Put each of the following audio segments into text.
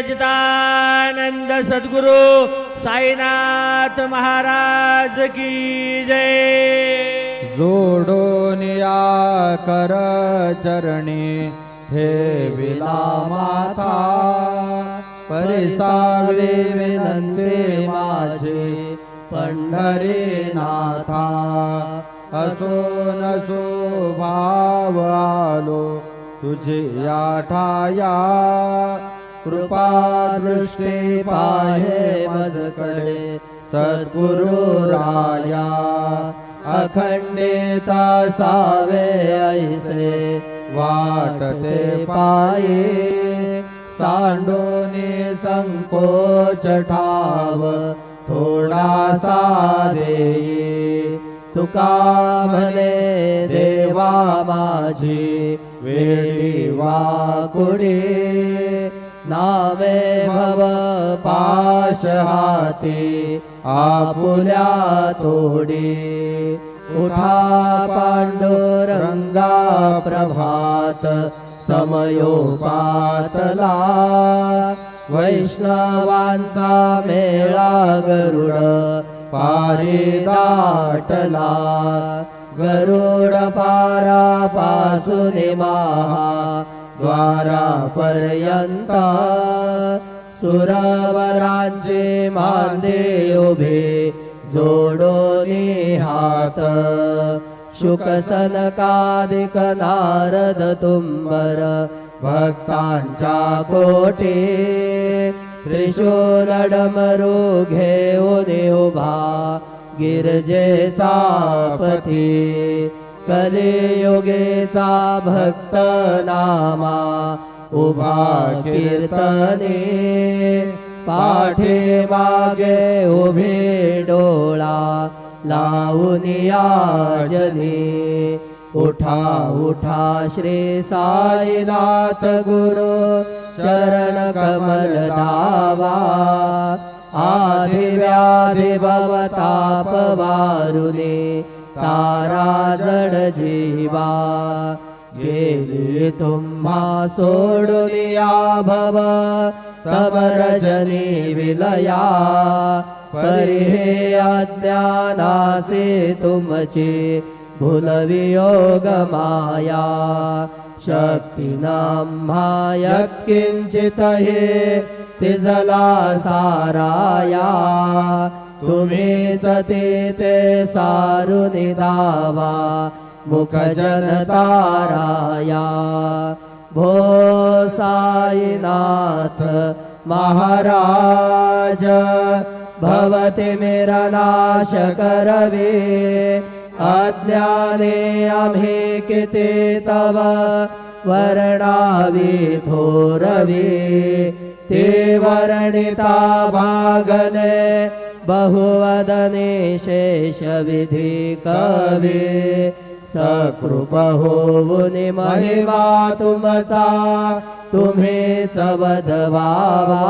सच्चिदानंद सद्गुरु साईनाथ महाराज की जय। जोडून या कर चरणी ठेविला माथा, परिसावे विनंती माझी पंढरीनाथा। असो नसो भाव आलो तुझी या ठाया, कृपा दृष्टी पाहे मजकडे सद्गुरु राया। अखंडिता सावे ऐसे वाटते पाये, सांडोनी संकोच ठाव थोडासा देई। तुका म्हणे देवा माझी वेळी वाकुडी, नावे भव पाश हाती आपुल्या तोडी। उठा पांडुरंगा प्रभात समयोपातला, वैष्णवांचा मेळा गरुड पारी दाटला। गरुड पारा पासून महा द्वारापर्यंत, सुरवरांचे मांदे उभे जोडोनी हात। शुक सनकादिक नारद तुंबर भक्तांच्या कोटी, त्रिशूल डमरू घेऊन उभा गिरजेचा पती। कलियुगेचा भक्त नामा उभा कीर्तने, पाठी मागे उभे डोळा लावून याजने। उठा उठा श्री साईनाथ गुरु चरण कमल धावा। आधी व्याधी भवताप वारुने तारा जड जीवा। गेली तुम्हा सोडून या भव तब रजनी विलया। परी हे अज्ञानासे तुमचे भूलवियोग माया। शक्ती नाम्हा यत्किंचित हे तिजला साराया। तुम्हीच ते सारुन दावा मुख जनताराया। भो साईनाथ महाराज, भवते मेरा नाश करवे। अज्ञाने आम्ही किती तव वर्णावी थोरवे। ते वर्णिता भागले बहुवदने शेष विधी कवे। सकृप होऊन महिमा तुमचा तुम्हीच वदवावा।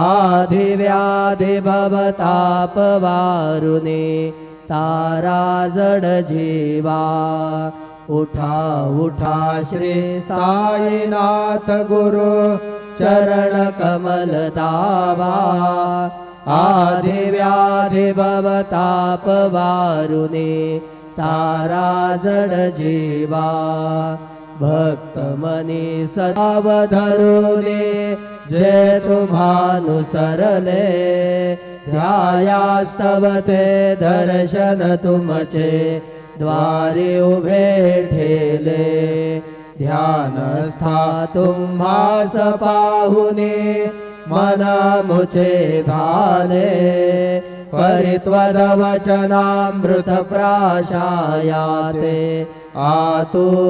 आधी व्याधी भवताप वारुने तारा जड जीवा। उठा उठा श्री साईनाथ गुरु चरण कमल दावा। आधी व्याधी भवताप वारुने तारा जड जीवा। भक्त मनी सदाव धरुने जे तुम्हानुसरले। ध्यायास्तव ते दर्शन तुमचे द्वारे उभे ठेले। ध्यानस्था तुम्हास पाहुने मन मुचे धाले। परित्वदवचनामृत प्राशायाते आतुर